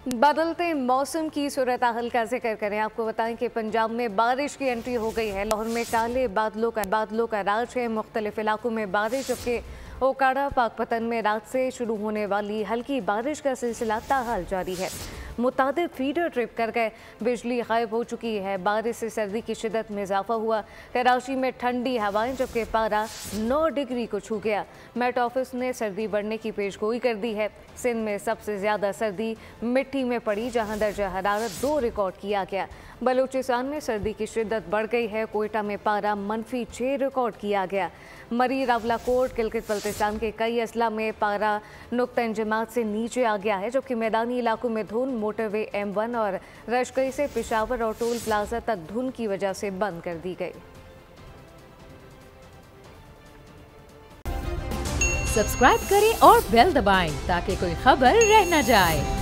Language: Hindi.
बदलते मौसम की सूरत हाल का जिक्र करें। आपको बताएं कि पंजाब में बारिश की एंट्री हो गई है। लाहौर में काले बादलों का राज है। मुख्तलिफ इलाकों में बारिश, जबकि ओकाड़ा पाकपतन में रात से शुरू होने वाली हल्की बारिश का सिलसिला ताहाल जारी है। मुतादिद फीडर ट्रिप कर गए, बिजली गायब हो चुकी है। बारिश से सर्दी की शिदत में इजाफा हुआ। कराची में ठंडी हवाएं, जबकि पारा 9 डिग्री को छू गया। मेट ऑफिस ने सर्दी बढ़ने की पेशगोई कर दी है। सिंध में सबसे ज़्यादा सर्दी मिट्टी में पड़ी, जहां दर्जा हरारत 2 रिकॉर्ड किया गया। बलूचिस्तान में सर्दी की शिद्दत बढ़ गई है। कोयटा में पारा -6 रिकॉर्ड किया गया। मरी रावलाकोट गिलगित बल्तिस्तान के कई अजला में पारा नुक्ता इंजमात से नीचे आ गया है, जबकि मैदानी इलाकों में धुंध मोटरवे M1 और रशकई से पेशावर और टोल प्लाजा तक धुंध की वजह से बंद कर दी गई। सब्सक्राइब करें और बेल दबाएं ताकि कोई खबर रह न जाए।